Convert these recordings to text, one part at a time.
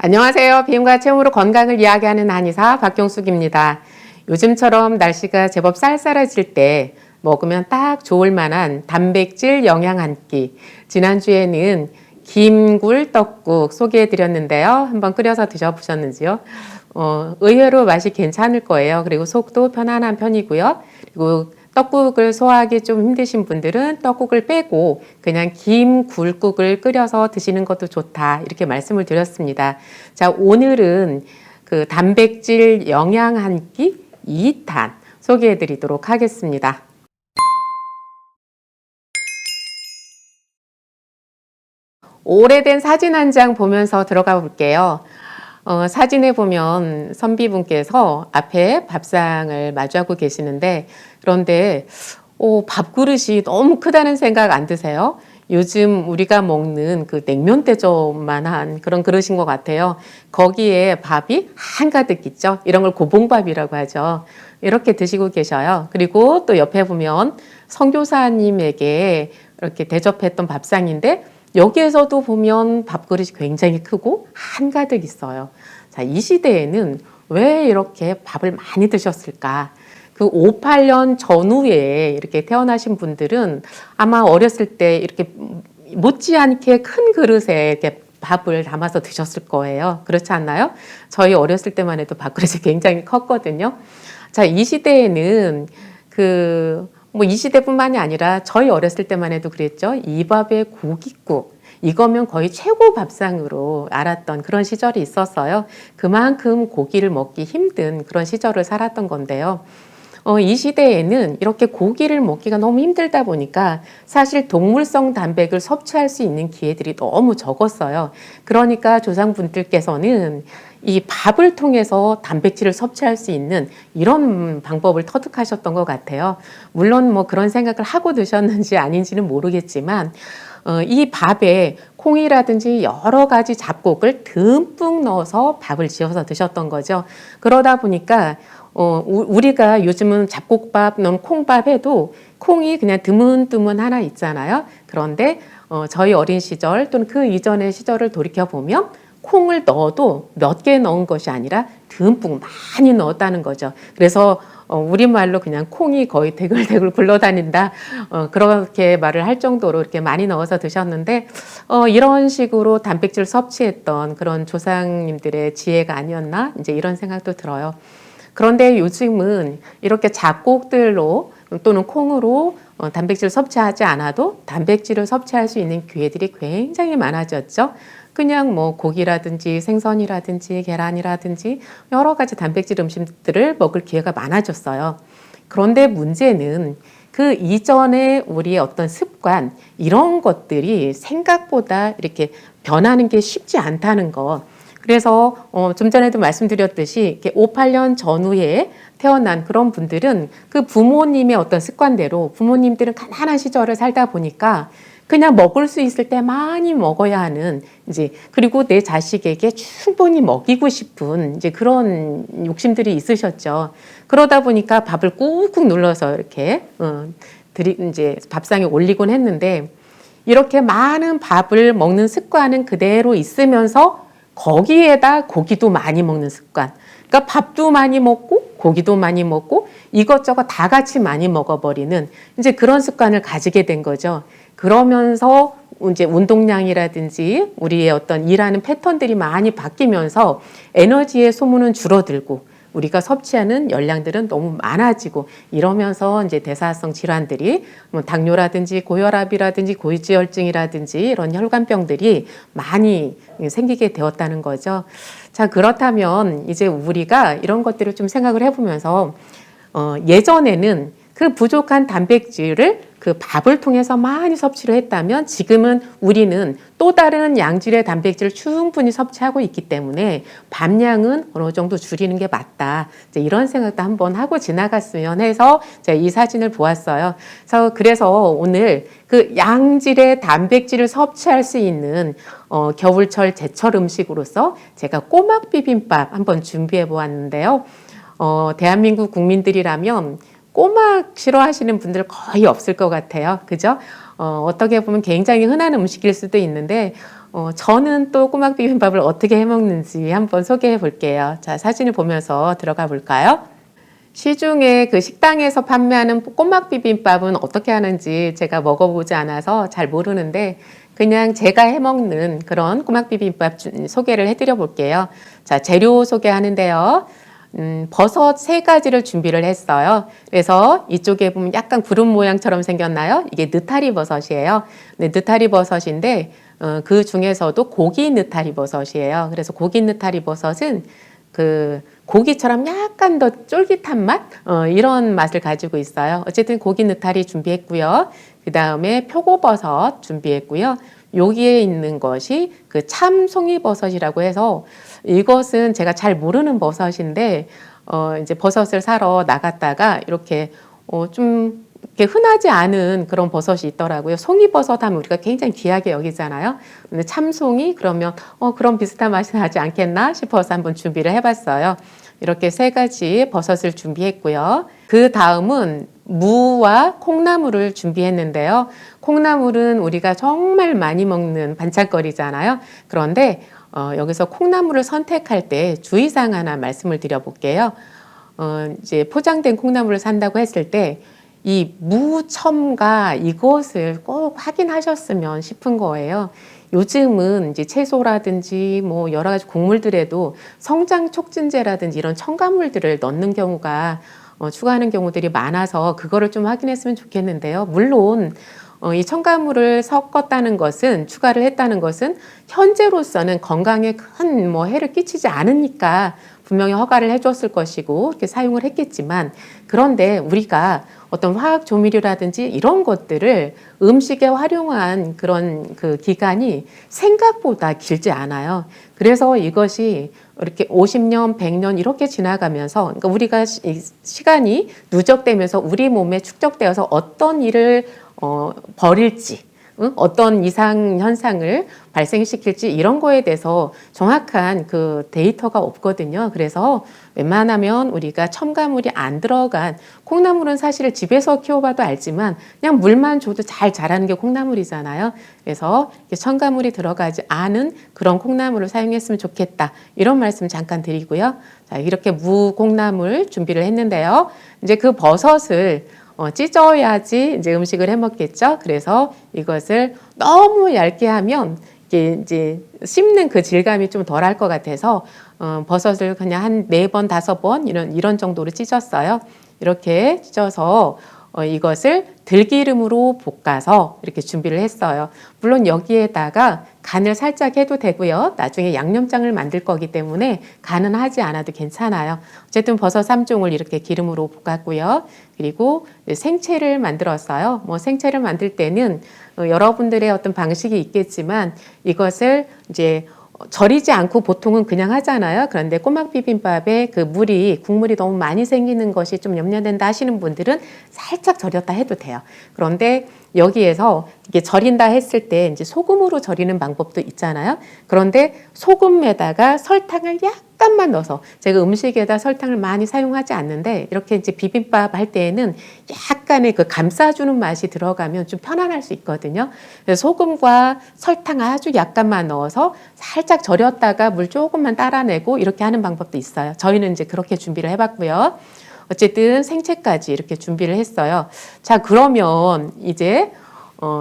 안녕하세요. 비움과 체험으로 건강을 이야기하는 한의사 박경숙입니다. 요즘처럼 날씨가 제법 쌀쌀해질 때 먹으면 딱 좋을 만한 단백질 영양 한 끼. 지난주에는 김굴 떡국 소개해 드렸는데요. 한번 끓여서 드셔보셨는지요? 의외로 맛이 괜찮을 거예요. 그리고 속도 편안한 편이고요. 그리고 떡국을 소화하기 좀 힘드신 분들은 떡국을 빼고 그냥 김굴국을 끓여서 드시는 것도 좋다. 이렇게 말씀을 드렸습니다. 자, 오늘은 그 단백질 영양 한 끼 2탄 소개해 드리도록 하겠습니다. 오래된 사진 한 장 보면서 들어가 볼게요. 사진에 보면 선비분께서 앞에 밥상을 마주하고 계시는데, 그런데 밥그릇이 너무 크다는 생각 안 드세요? 요즘 우리가 먹는 그 냉면 대접만한 그런 그릇인 것 같아요. 거기에 밥이 한가득 있죠. 이런 걸 고봉밥이라고 하죠. 이렇게 드시고 계셔요. 그리고 또 옆에 보면 선교사님에게 이렇게 대접했던 밥상인데, 여기에서도 보면 밥그릇이 굉장히 크고 한가득 있어요. 자, 이 시대에는 왜 이렇게 밥을 많이 드셨을까? 그 58년 전후에 이렇게 태어나신 분들은 아마 어렸을 때 이렇게 못지않게 큰 그릇에 이렇게 밥을 담아서 드셨을 거예요. 그렇지 않나요? 저희 어렸을 때만 해도 밥그릇이 굉장히 컸거든요. 자, 이 시대에는 이 시대뿐만이 아니라 저희 어렸을 때만 해도 그랬죠. 이 밥에 고깃국. 이거면 거의 최고 밥상으로 알았던 그런 시절이 있었어요. 그만큼 고기를 먹기 힘든 그런 시절을 살았던 건데요. 이 시대에는 이렇게 고기를 먹기가 너무 힘들다 보니까 사실 동물성 단백을 섭취할 수 있는 기회들이 너무 적었어요. 그러니까 조상분들께서는 이 밥을 통해서 단백질을 섭취할 수 있는 이런 방법을 터득하셨던 것 같아요. 물론 뭐 그런 생각을 하고 드셨는지 아닌지는 모르겠지만 이 밥에 콩이라든지 여러 가지 잡곡을 듬뿍 넣어서 밥을 지어서 드셨던 거죠. 그러다 보니까 우리가 요즘은 잡곡밥, 콩밥 해도 콩이 그냥 드문드문 하나 있잖아요. 그런데 저희 어린 시절 또는 그 이전의 시절을 돌이켜보면 콩을 넣어도 몇 개 넣은 것이 아니라 듬뿍 많이 넣었다는 거죠. 그래서 우리말로 그냥 콩이 거의 대글대글 굴러다닌다. 그렇게 말을 할 정도로 이렇게 많이 넣어서 드셨는데, 이런 식으로 단백질 섭취했던 그런 조상님들의 지혜가 아니었나? 이제 이런 생각도 들어요. 그런데 요즘은 이렇게 잡곡들로 또는 콩으로 단백질 섭취하지 않아도 단백질을 섭취할 수 있는 기회들이 굉장히 많아졌죠. 그냥 뭐 고기라든지 생선이라든지 계란이라든지 여러 가지 단백질 음식들을 먹을 기회가 많아졌어요. 그런데 문제는 그 이전에 우리의 어떤 습관, 이런 것들이 생각보다 이렇게 변하는 게 쉽지 않다는 것. 그래서 좀 전에도 말씀드렸듯이 이렇게 58년 전후에 태어난 그런 분들은 그 부모님의 어떤 습관대로 부모님들은 가난한 시절을 살다 보니까 그냥 먹을 수 있을 때 많이 먹어야 하는 이제 그리고 내 자식에게 충분히 먹이고 싶은 이제 그런 욕심들이 있으셨죠. 그러다 보니까 밥을 꾹꾹 눌러서 이렇게 이제 밥상에 올리곤 했는데 이렇게 많은 밥을 먹는 습관은 그대로 있으면서 거기에다 고기도 많이 먹는 습관. 그러니까 밥도 많이 먹고 고기도 많이 먹고 이것저것 다 같이 많이 먹어버리는 이제 그런 습관을 가지게 된 거죠. 그러면서 이제 운동량이라든지 우리의 어떤 일하는 패턴들이 많이 바뀌면서 에너지의 소모는 줄어들고 우리가 섭취하는 열량들은 너무 많아지고 이러면서 이제 대사성 질환들이 뭐 당뇨라든지 고혈압이라든지 고지혈증이라든지 이런 혈관병들이 많이 생기게 되었다는 거죠. 자, 그렇다면 이제 우리가 이런 것들을 좀 생각을 해보면서 예전에는 그 부족한 단백질을 그 밥을 통해서 많이 섭취를 했다면 지금은 우리는 또 다른 양질의 단백질을 충분히 섭취하고 있기 때문에 밥량은 어느 정도 줄이는 게 맞다. 이제 이런 생각도 한번 하고 지나갔으면 해서 제가 이 사진을 보았어요. 그래서 오늘 그 양질의 단백질을 섭취할 수 있는 겨울철 제철 음식으로서 제가 꼬막 비빔밥 한번 준비해 보았는데요. 대한민국 국민들이라면 꼬막 싫어하시는 분들 거의 없을 것 같아요. 그죠? 어떻게 보면 굉장히 흔한 음식일 수도 있는데, 저는 또 꼬막 비빔밥을 어떻게 해 먹는지 한번 소개해 볼게요. 자, 사진을 보면서 들어가 볼까요? 시중에 그 식당에서 판매하는 꼬막 비빔밥은 어떻게 하는지 제가 먹어보지 않아서 잘 모르는데 그냥 제가 해 먹는 그런 꼬막 비빔밥 소개를 해드려 볼게요. 자, 재료 소개하는데요. 버섯 3가지를 준비를 했어요. 그래서 이쪽에 보면 약간 구름 모양처럼 생겼나요? 이게 느타리 버섯이에요. 네, 느타리 버섯인데 그 중에서도 고기 느타리 버섯이에요. 그래서 고기 느타리 버섯은 그 고기처럼 약간 더 쫄깃한 맛? 이런 맛을 가지고 있어요. 어쨌든 고기 느타리 준비했고요. 그 다음에 표고버섯 준비했고요. 여기에 있는 것이 그 참송이버섯이라고 해서 이것은 제가 잘 모르는 버섯인데 이제 버섯을 사러 나갔다가 이렇게 좀 이렇게 흔하지 않은 그런 버섯이 있더라고요. 송이버섯 하면 우리가 굉장히 귀하게 여기잖아요. 근데 참송이 그러면 그런 비슷한 맛이 나지 않겠나 싶어서 한번 준비를 해봤어요. 이렇게 3가지 버섯을 준비했고요. 그 다음은 무와 콩나물을 준비했는데요. 콩나물은 우리가 정말 많이 먹는 반찬거리잖아요. 그런데 여기서 콩나물을 선택할 때 주의사항 하나 말씀을 드려볼게요. 이제 포장된 콩나물을 산다고 했을 때 이 무첨가 이것을 꼭 확인하셨으면 싶은 거예요. 요즘은 이제 채소라든지 뭐 여러 가지 곡물들에도 성장 촉진제라든지 이런 첨가물들을 넣는 경우가 추가하는 경우들이 많아서 그거를 좀 확인했으면 좋겠는데요. 물론 이 첨가물을 섞었다는 것은 추가를 했다는 것은 현재로서는 건강에 큰 뭐 해를 끼치지 않으니까 분명히 허가를 해줬을 것이고 이렇게 사용을 했겠지만 그런데 우리가 어떤 화학 조미료라든지 이런 것들을 음식에 활용한 그런 그 기간이 생각보다 길지 않아요. 그래서 이것이 이렇게 50년, 100년 이렇게 지나가면서 그러니까 우리가 시간이 누적되면서 우리 몸에 축적되어서 어떤 일을 벌일지 어떤 이상 현상을 발생시킬지 이런 거에 대해서 정확한 그 데이터가 없거든요. 그래서 웬만하면 우리가 첨가물이 안 들어간 콩나물은 사실 집에서 키워봐도 알지만 그냥 물만 줘도 잘 자라는 게 콩나물이잖아요. 그래서 첨가물이 들어가지 않은 그런 콩나물을 사용했으면 좋겠다. 이런 말씀 잠깐 드리고요. 자, 이렇게 무 콩나물 준비를 했는데요. 이제 그 버섯을 찢어야지 이제 음식을 해 먹겠죠. 그래서 이것을 너무 얇게 하면 이게 이제 씹는 그 질감이 좀 덜 할 것 같아서 버섯을 그냥 한 4번, 5번 이런 정도로 찢었어요. 이렇게 찢어서 이것을 들기름으로 볶아서 이렇게 준비를 했어요. 물론 여기에다가 간을 살짝 해도 되고요. 나중에 양념장을 만들 거기 때문에 간은 하지 않아도 괜찮아요. 어쨌든 버섯 3종을 이렇게 기름으로 볶았고요. 그리고 생채를 만들었어요. 뭐 생채를 만들 때는 여러분들의 어떤 방식이 있겠지만 이것을 이제 절이지 않고 보통은 그냥 하잖아요. 그런데 꼬막 비빔밥에 그 국물이 너무 많이 생기는 것이 좀 염려된다 하시는 분들은 살짝 절였다 해도 돼요. 그런데 여기에서 이게 절인다 했을 때 이제 소금으로 절이는 방법도 있잖아요. 그런데 소금에다가 설탕을 약간만 넣어서 제가 음식에다 설탕을 많이 사용하지 않는데 이렇게 이제 비빔밥 할 때에는 약간의 그 감싸주는 맛이 들어가면 좀 편안할 수 있거든요. 그래서 소금과 설탕 아주 약간만 넣어서 살짝 절였다가 물 조금만 따라내고 이렇게 하는 방법도 있어요. 저희는 이제 그렇게 준비를 해봤고요. 어쨌든 생채까지 이렇게 준비를 했어요. 자, 그러면 이제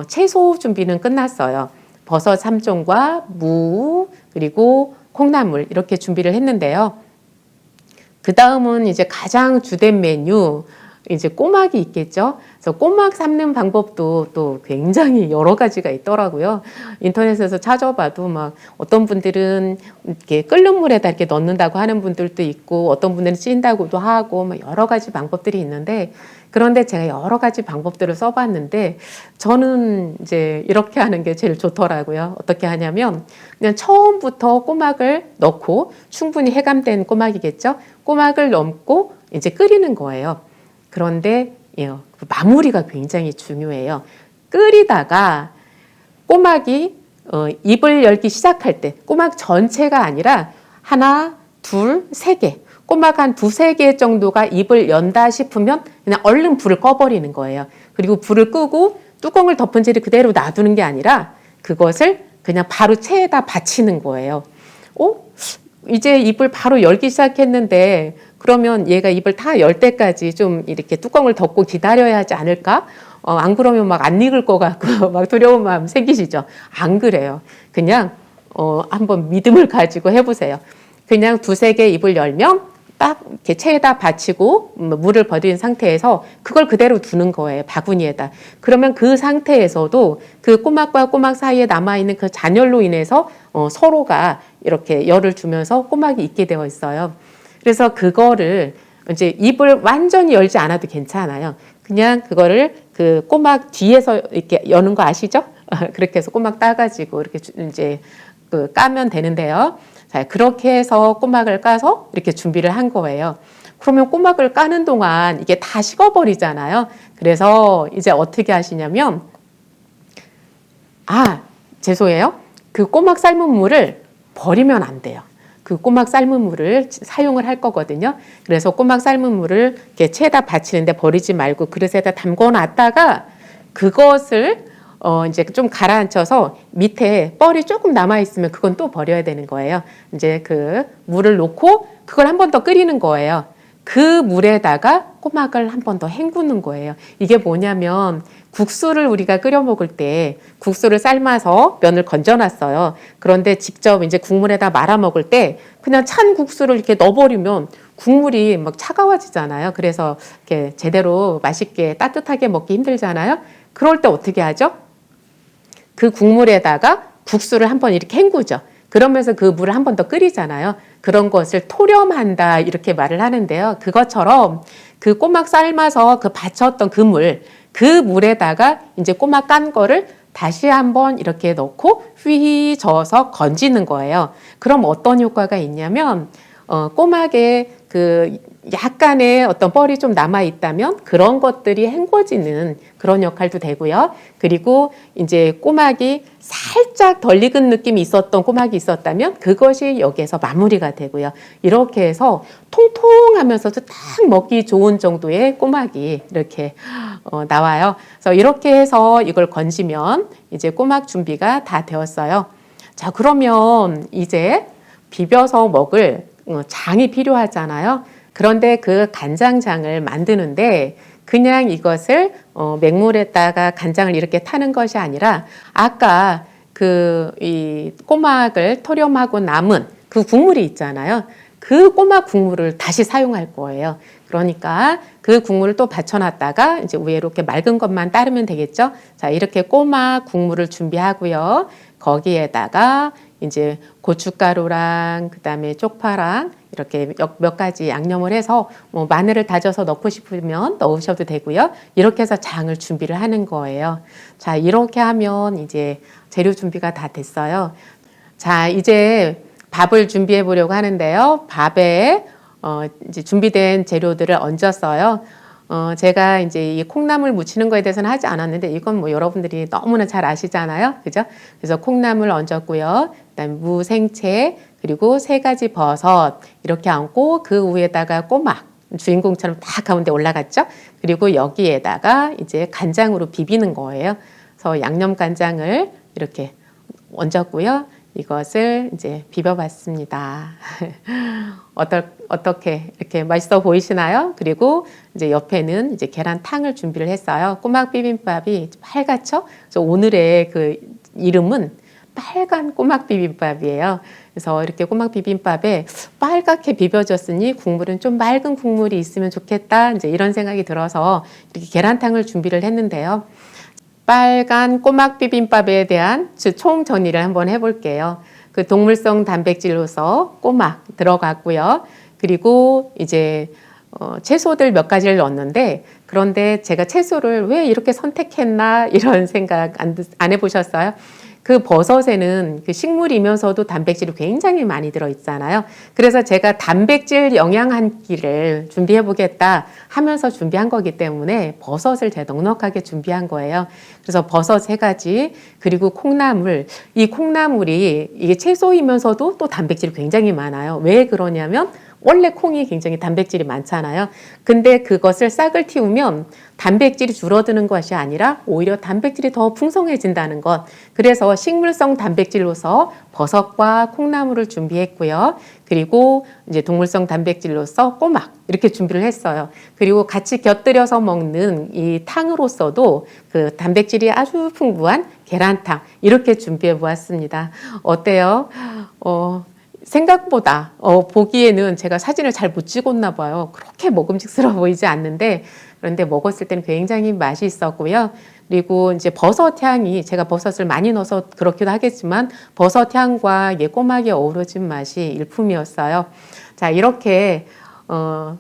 채소 준비는 끝났어요. 버섯 3종과 무 그리고 콩나물 이렇게 준비를 했는데요. 그 다음은 이제 가장 주된 메뉴 이제 꼬막이 있겠죠. 그래서 꼬막 삶는 방법도 또 굉장히 여러 가지가 있더라고요. 인터넷에서 찾아봐도 막 어떤 분들은 이렇게 끓는 물에다 이렇게 넣는다고 하는 분들도 있고 어떤 분들은 찐다고도 하고 막 여러 가지 방법들이 있는데 그런데 제가 여러 가지 방법들을 써봤는데 저는 이제 이렇게 하는 게 제일 좋더라고요. 어떻게 하냐면 그냥 처음부터 꼬막을 넣고 충분히 해감된 꼬막이겠죠. 꼬막을 넣고 이제 끓이는 거예요. 그런데 마무리가 굉장히 중요해요. 끓이다가 꼬막이 입을 열기 시작할 때 꼬막 전체가 아니라 하나, 둘, 3개 꼬막 한 2-3개 정도가 입을 연다 싶으면 그냥 얼른 불을 꺼버리는 거예요. 그리고 불을 끄고 뚜껑을 덮은 채로 그대로 놔두는 게 아니라 그것을 그냥 바로 체에다 받치는 거예요. 이제 입을 바로 열기 시작했는데 그러면 얘가 입을 다 열 때까지 좀 이렇게 뚜껑을 덮고 기다려야 하지 않을까? 안 그러면 막 안 익을 것 같고 막 두려운 마음 생기시죠? 안 그래요. 그냥 한번 믿음을 가지고 해보세요. 그냥 두세 개 입을 열면 딱 이렇게 체에다 받치고 물을 버린 상태에서 그걸 그대로 두는 거예요. 바구니에다. 그러면 그 상태에서도 그 꼬막과 꼬막 사이에 남아있는 그 잔열로 인해서 서로가 이렇게 열을 주면서 꼬막이 익게 되어 있어요. 그래서 그거를 이제 입을 완전히 열지 않아도 괜찮아요. 그냥 그거를 그 꼬막 뒤에서 이렇게 여는 거 아시죠? 그렇게 해서 꼬막 따가지고 이렇게 이제 그 까면 되는데요. 자, 그렇게 해서 꼬막을 까서 이렇게 준비를 한 거예요. 그러면 꼬막을 까는 동안 이게 다 식어버리잖아요. 그래서 이제 어떻게 하시냐면, 죄송해요. 그 꼬막 삶은 물을 버리면 안 돼요. 그 꼬막 삶은 물을 사용을 할 거거든요. 그래서 꼬막 삶은 물을 이렇게 체에다 받치는데 버리지 말고 그릇에다 담궈 놨다가 그것을 이제 좀 가라앉혀서 밑에 뻘이 조금 남아있으면 그건 또 버려야 되는 거예요. 이제 그 물을 놓고 그걸 한 번 더 끓이는 거예요. 그 물에다가 꼬막을 한 번 더 헹구는 거예요. 이게 뭐냐면 국수를 우리가 끓여 먹을 때 국수를 삶아서 면을 건져놨어요. 그런데 직접 이제 국물에다 말아 먹을 때 그냥 찬 국수를 이렇게 넣어버리면 국물이 막 차가워지잖아요. 그래서 이렇게 제대로 맛있게 따뜻하게 먹기 힘들잖아요. 그럴 때 어떻게 하죠? 그 국물에다가 국수를 한번 이렇게 헹구죠. 그러면서 그 물을 한 번 더 끓이잖아요. 그런 것을 토렴한다 이렇게 말을 하는데요. 그것처럼 그 꼬막 삶아서 그 받쳤던 그 물에다가 이제 꼬막 깐 거를 다시 한번 이렇게 넣고 휘 저어서 건지는 거예요. 그럼 어떤 효과가 있냐면 꼬막에 그 약간의 어떤 뻘이 좀 남아 있다면 그런 것들이 헹궈지는 그런 역할도 되고요. 그리고 이제 꼬막이 살짝 덜 익은 느낌이 있었던 꼬막이 있었다면 그것이 여기에서 마무리가 되고요. 이렇게 해서 통통하면서도 딱 먹기 좋은 정도의 꼬막이 이렇게 나와요. 그래서 이렇게 해서 이걸 건지면 이제 꼬막 준비가 다 되었어요. 자, 그러면 이제 비벼서 먹을 장이 필요하잖아요. 그런데 그 간장장을 만드는데 그냥 이것을 맹물에다가 간장을 이렇게 타는 것이 아니라 아까 이 꼬막을 토렴하고 남은 그 국물이 있잖아요. 그 꼬막 국물을 다시 사용할 거예요. 그러니까 그 국물을 또 받쳐놨다가 이제 위에 이렇게 맑은 것만 따르면 되겠죠. 자, 이렇게 꼬막 국물을 준비하고요. 거기에다가 이제 고춧가루랑 그다음에 쪽파랑 이렇게 몇 가지 양념을 해서 뭐 마늘을 다져서 넣고 싶으면 넣으셔도 되고요. 이렇게 해서 장을 준비를 하는 거예요. 자, 이렇게 하면 이제 재료 준비가 다 됐어요. 자, 이제 밥을 준비해 보려고 하는데요. 밥에 이제 준비된 재료들을 얹었어요. 제가 이제 이 콩나물 무치는 거에 대해서는 하지 않았는데 이건 뭐 여러분들이 너무나 잘 아시잖아요. 그죠? 그래서 콩나물 얹었고요. 그다음에 무, 생채, 그리고 3가지 버섯 이렇게 얹고 그 위에다가 꼬막 주인공처럼 다 가운데 올라갔죠. 그리고 여기에다가 이제 간장으로 비비는 거예요. 그래서 양념 간장을 이렇게 얹었고요. 이것을 이제 비벼봤습니다. 어떻게 이렇게 맛있어 보이시나요? 그리고 이제 옆에는 이제 계란탕을 준비를 했어요. 꼬막 비빔밥이 빨갛죠? 그래서 오늘의 그 이름은 빨간 꼬막 비빔밥이에요. 그래서 이렇게 꼬막 비빔밥에 빨갛게 비벼졌으니 국물은 좀 맑은 국물이 있으면 좋겠다. 이제 이런 생각이 들어서 이렇게 계란탕을 준비를 했는데요. 빨간 꼬막 비빔밥에 대한 총 정리를 한번 해볼게요. 그 동물성 단백질로서 꼬막 들어갔고요. 그리고 이제 채소들 몇 가지를 넣었는데 그런데 제가 채소를 왜 이렇게 선택했나 이런 생각 안 해보셨어요? 그 버섯에는 그 식물이면서도 단백질이 굉장히 많이 들어있잖아요. 그래서 제가 단백질 영양 한 끼를 준비해 보겠다 하면서 준비한 거기 때문에 버섯을 제가 넉넉하게 준비한 거예요. 그래서 버섯 3가지 그리고 콩나물. 이 콩나물이 이게 채소이면서도 또 단백질이 굉장히 많아요. 왜 그러냐면 원래 콩이 굉장히 단백질이 많잖아요. 근데 그것을 싹을 틔우면 단백질이 줄어드는 것이 아니라 오히려 단백질이 더 풍성해진다는 것. 그래서 식물성 단백질로서 버섯과 콩나물을 준비했고요. 그리고 이제 동물성 단백질로서 꼬막 이렇게 준비를 했어요. 그리고 같이 곁들여서 먹는 이 탕으로서도 그 단백질이 아주 풍부한 계란탕 이렇게 준비해 보았습니다. 어때요? 생각보다 보기에는 제가 사진을 잘 못 찍었나 봐요. 그렇게 먹음직스러워 보이지 않는데 그런데 먹었을 때는 굉장히 맛이 있었고요. 그리고 이제 버섯 향이 제가 버섯을 많이 넣어서 그렇기도 하겠지만 버섯 향과 꼬막이 어우러진 맛이 일품이었어요. 자, 이렇게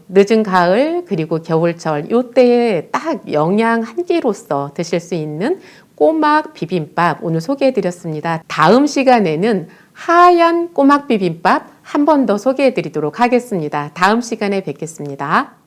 늦은 가을 그리고 겨울철 요때에 딱 영양 한 끼로서 드실 수 있는 꼬막 비빔밥 오늘 소개해 드렸습니다. 다음 시간에는 하얀 꼬막 비빔밥 한 번 더 소개해 드리도록 하겠습니다. 다음 시간에 뵙겠습니다.